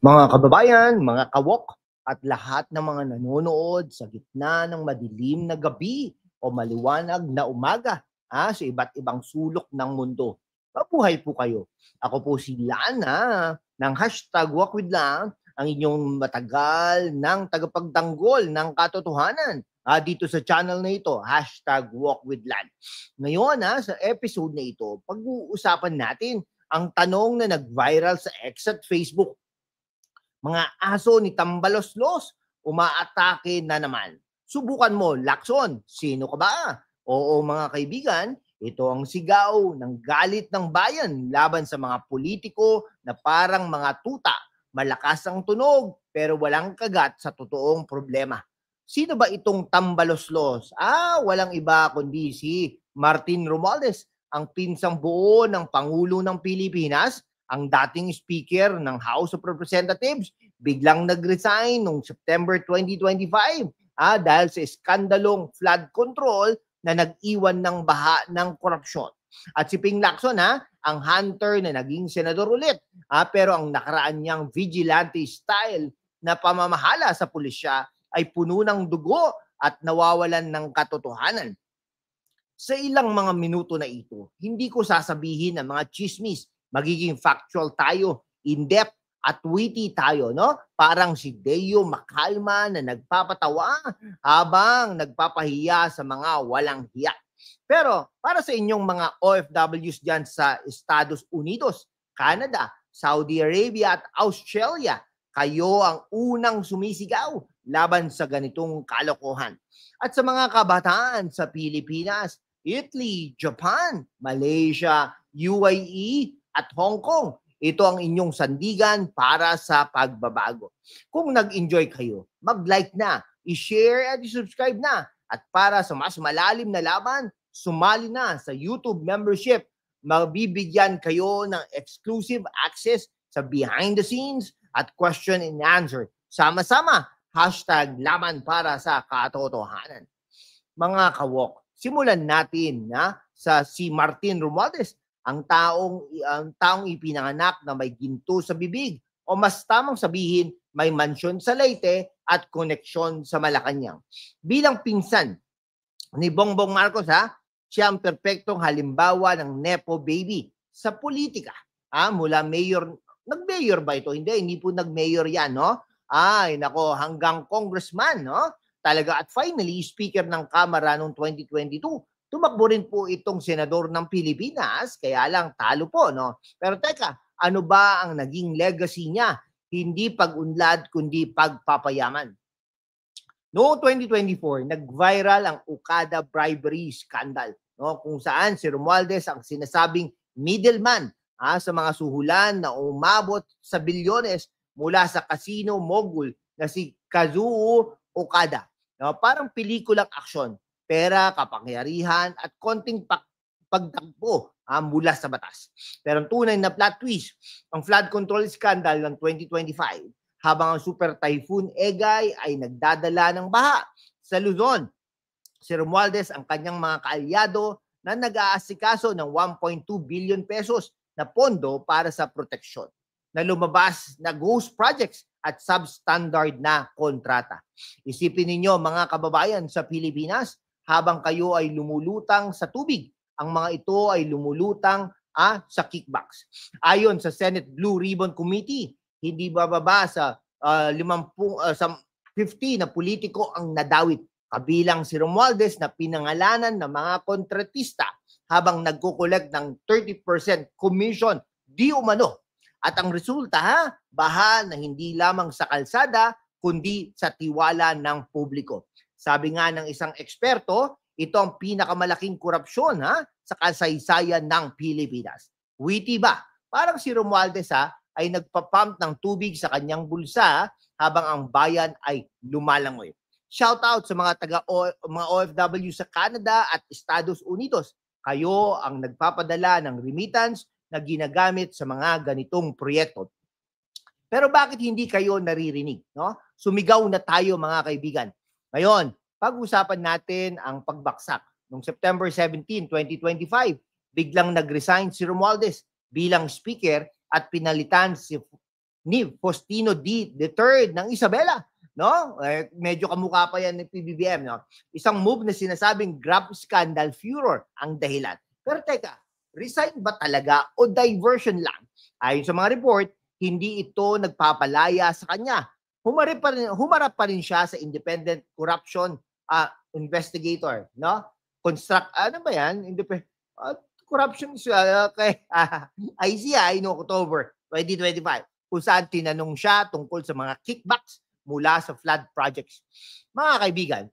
Mga kababayan, mga kawok, at lahat ng mga nanonood sa gitna ng madilim na gabi o maliwanag na umaga sa iba't ibang sulok ng mundo. Mabuhay po kayo. Ako po si Lana ng hashtag #WalkWithLan, ang inyong matagal ng tagapagtanggol ng katotohanan dito sa channel na ito, hashtag #WalkWithLan. Ngayon sa episode na ito, pag-uusapan natin ang tanong na nag-viral sa X at Facebook. Mga aso ni Tambaloslos, umaatake na naman. Subukan mo, Lacson, sino ka ba? Oo mga kaibigan, ito ang sigaw ng galit ng bayan laban sa mga politiko na parang mga tuta. Malakas ang tunog pero walang kagat sa totoong problema. Sino ba itong Tambaloslos? Walang iba kundi si Martin Romualdez, ang pinsang buo ng Pangulo ng Pilipinas, ang dating speaker ng House of Representatives, biglang nag-resign noong September 2025 dahil sa iskandalong flood control na nag-iwan ng baha ng korupsyon. At si Ping Lacson ang hunter na naging senador ulit, pero ang nakaraan niyang vigilante style na pamamahala sa pulisya ay puno ng dugo at nawawalan ng katotohanan. Sa ilang mga minuto na ito, hindi ko sasabihin ng mga chismis. Magiging factual tayo, in-depth at witty tayo, no? Parang si Deo Makalma na nagpapatawa habang nagpapahiya sa mga walang hiya. Pero para sa inyong mga OFWs dyan sa Estados Unidos, Canada, Saudi Arabia at Australia, kayo ang unang sumisigaw laban sa ganitong kalokohan. At sa mga kabataan sa Pilipinas, Italy, Japan, Malaysia, UAE, at Hong Kong. Ito ang inyong sandigan para sa pagbabago. Kung nag-enjoy kayo, mag-like na, i-share at i-subscribe na. At para sa mas malalim na laban, sumali na sa YouTube membership. Mabibigyan kayo ng exclusive access sa behind the scenes at question and answer. Sama-sama, hashtag laban para sa katotohanan. Mga kawok, simulan natin sa si Martin Romualdez, ang taong ipinanganak na may ginto sa bibig, o mas tamang sabihin may mansyon sa Leyte at koneksyon sa Malacanang. Bilang pinsan ni Bongbong Marcos, siya ang perpektong halimbawa ng Nepo baby sa politika. Mula mayor, nag-mayor ba ito? Hindi po nag-mayor yan, no? Nako, hanggang congressman, no? Talaga, at finally, speaker ng Kamara noong 2022. Tumakbo rin po itong senador ng Pilipinas, kaya lang talo po, no? Pero teka, ano ba ang naging legacy niya? Hindi pag-unlad, kundi pagpapayaman. Noong 2024, nag-viral ang Okada bribery scandal, no? Kung saan si Romualdez ang sinasabing middleman sa mga suhulan na umabot sa bilyones mula sa casino mogul na si Kazuo Okada. No? Parang pelikulang aksyon, pera, kapangyarihan at konting pagtakbo mula sa batas. Pero ang tunay na plot twist, ang flood control scandal ng 2025, habang ang Super Typhoon Egay ay nagdadala ng baha sa Luzon. Si Romualdez ang kanyang mga kaalyado na nag-aasikaso ng 1.2 billion pesos na pondo para sa proteksyon, na lumabas na ghost projects at substandard na kontrata. Isipin ninyo mga kababayan sa Pilipinas, habang kayo ay lumulutang sa tubig, ang mga ito ay lumulutang sa kickbacks. Ayon sa Senate Blue Ribbon Committee, hindi bababa sa 50 na politiko ang nadawit, kabilang si Romualdez na pinangalanan ng mga kontratista habang nagkukolekt ng 30% commission di umano. At ang resulta, baha na hindi lamang sa kalsada, kundi sa tiwala ng publiko. Sabi nga ng isang eksperto, ito ang pinakamalaking korupsyon sa kasaysayan ng Pilipinas. Witty ba? Parang si Romualdez ay nagpapump ng tubig sa kanyang bulsa habang ang bayan ay lumalangoy. Shout out sa mga mga OFW sa Canada at Estados Unidos. Kayo ang nagpapadala ng remittance na ginagamit sa mga ganitong proyekto. Pero bakit hindi kayo naririnig? No? Sumigaw na tayo mga kaibigan. Ngayon, pag-usapan natin ang pagbaksak. Noong September 17, 2025, biglang nag-resign si Romualdez bilang speaker at pinalitan ni Faustino D. III ng Isabela. No? Medyo kamukha pa yan ng PBBM. No? Isang move na sinasabing Grab scandal furor ang dahilan. Pero teka, resign ba talaga o diversion lang? Ayon sa mga report, hindi ito nagpapalaya sa kanya. Humarap pa rin siya sa independent corruption investigator. No? Ano ba yan? Corruption kay ICI noong October 2025 kung saan tinanong siya tungkol sa mga kickbacks mula sa flood projects. Mga kaibigan,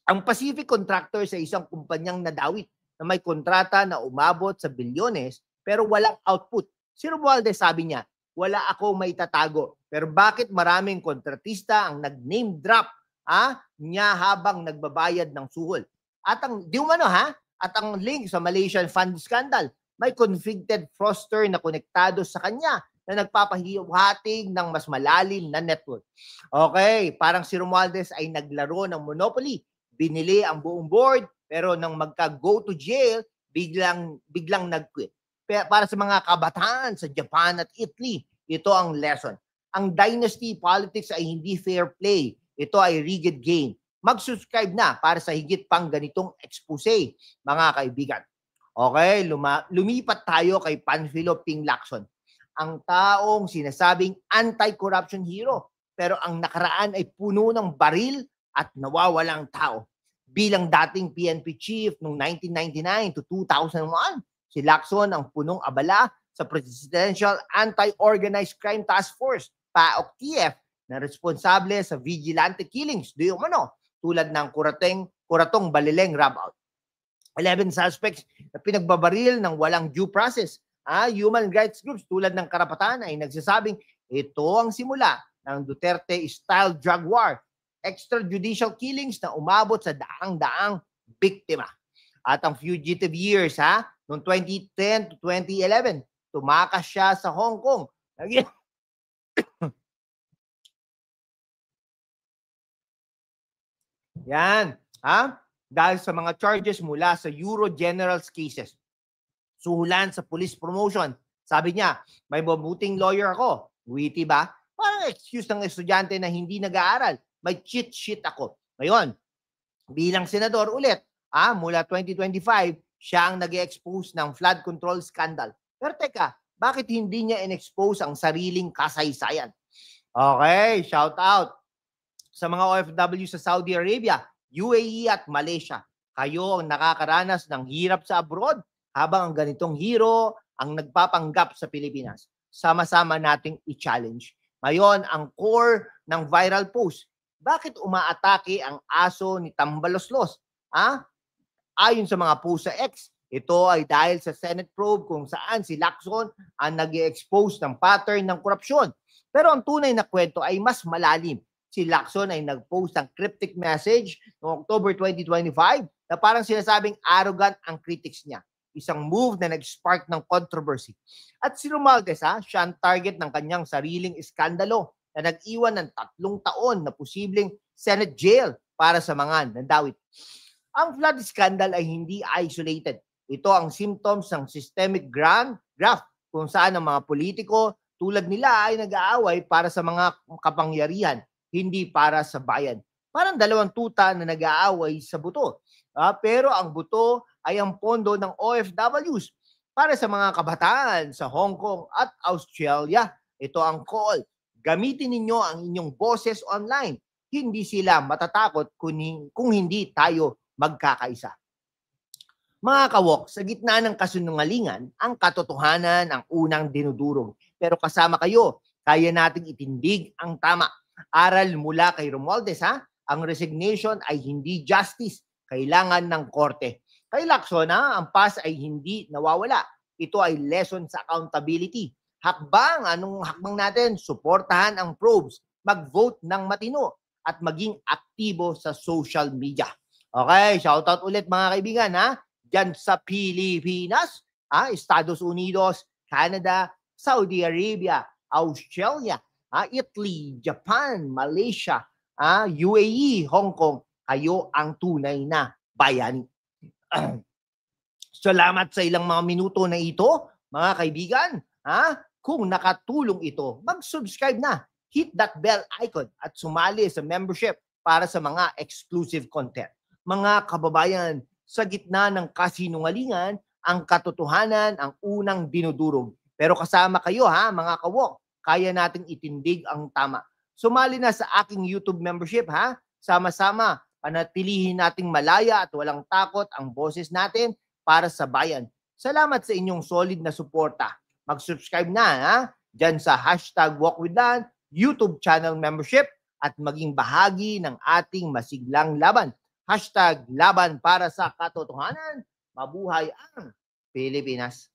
ang Pacific Contractor sa isang kumpanyang nadawit na may kontrata na umabot sa bilyones pero walang output. Si Romualdez sabi niya, wala ako may tatago. Pero bakit maraming kontratista ang nag-name drop niya habang nagbabayad ng suhol? At ang at ang link sa Malaysian fund scandal, may convicted fraudster na konektado sa kanya na nagpapahiwatig ng mas malalim na network. Okay, parang si Romualdez ay naglaro ng Monopoly. Binili ang buong board, pero nang magka-go to jail, biglang nag-quit. Para sa mga kabataan sa Japan at Italy, ito ang lesson. Ang dynasty politics ay hindi fair play. Ito ay rigged game. Mag-subscribe na para sa higit pang ganitong expose, mga kaibigan. Okay, lumipat tayo kay Panfilo Ping Lacson. Ang taong sinasabing anti-corruption hero, pero ang nakaraan ay puno ng baril at nawawalang tao. Bilang dating PNP chief noong 1999 to 2001, si Lacson ang punong abala sa Presidential Anti-Organized Crime Task Force, PAOK-TF, na responsable sa vigilante killings, tulad ng Kuratong Balileng Rabaut. 11 suspects na pinagbabaril ng walang due process. Human rights groups tulad ng Karapatan ay nagsasabing ito ang simula ng Duterte-style drug war, extrajudicial killings na umabot sa daang-daang biktima. At ang fugitive years, noong 2010 to 2011, tumakas siya sa Hong Kong. Yan, dahil sa mga charges mula sa Euro General's cases. Suhulan sa police promotion. Sabi niya, may mabuting lawyer ako. Witty ba? Parang excuse ng estudyante na hindi nag-aaral. May cheat sheet ako. Ngayon, bilang senador ulit, mula 2025, siya ang nag-expose ng flood control scandal. Pero teka, bakit hindi niya in-expose ang sariling kasaysayan? Okay, shout out sa mga OFW sa Saudi Arabia, UAE at Malaysia. Kayo ang nakakaranas ng hirap sa abroad habang ang ganitong hero ang nagpapanggap sa Pilipinas. Sama-sama nating i-challenge. Ngayon, ang core ng viral post. Bakit umaatake ang aso ni Tambaloslos? Ayon sa mga post sa X, ito ay dahil sa Senate probe kung saan si Lacson ang nag-expose ng pattern ng korupsyon. Pero ang tunay na kwento ay mas malalim. Si Lacson ay nag-post ng cryptic message noong October 2025 na parang sinasabing arrogant ang critics niya. Isang move na nag-spark ng controversy. At si Romualdez, siya ang target ng kanyang sariling iskandalo na nag-iwan ng 3 taon na posibleng Senate jail para sa mga nandawit. Ang flood scandal ay hindi isolated. Ito ang symptoms ng systemic graft kung saan ang mga politiko tulad nila ay nag-aaway para sa mga kapangyarihan, hindi para sa bayan. Parang dalawang tuta na nag-aaway sa buto. Pero ang buto ay ang pondo ng OFWs para sa mga kabataan sa Hong Kong at Australia. Ito ang call. Gamitin ninyo ang inyong boses online. Hindi sila matatakot kung hindi tayo magkakaisa. Mga kawok, sa gitna ng kasinungalingan, ang katotohanan ang unang dinudurog. Pero kasama kayo, kaya nating itindig ang tama. Aral mula kay Romualdez, ang resignation ay hindi justice. Kailangan ng korte. Kay Lacson, ang past ay hindi nawawala. Ito ay lesson sa accountability. Anong hakbang natin? Suportahan ang probes, mag-vote ng matino, at maging aktibo sa social media. Okay, shoutout ulit mga kaibigan, Diyan sa Pilipinas, Estados Unidos, Canada, Saudi Arabia, Australia, Italy, Japan, Malaysia, UAE, Hong Kong, kayo ang tunay na bayani. Salamat sa ilang mga minuto na ito, mga kaibigan. kung nakatulong ito, mag-subscribe na. Hit that bell icon at sumali sa membership para sa mga exclusive content. Mga kababayan, sa gitna ng kasinungalingan, ang katotohanan ang unang dinudurog. Pero kasama kayo ha, mga kawok, kaya nating itindig ang tama. Sumali na sa aking YouTube membership ha. Sama-sama, panatilihin nating malaya at walang takot ang boses natin para sa bayan. Salamat sa inyong solid na suporta. Mag-subscribe na ha, dyan sa #WalkWithDan, YouTube channel membership at maging bahagi ng ating masiglang laban. #laban para sa katotohanan. Mabuhay ang Pilipinas.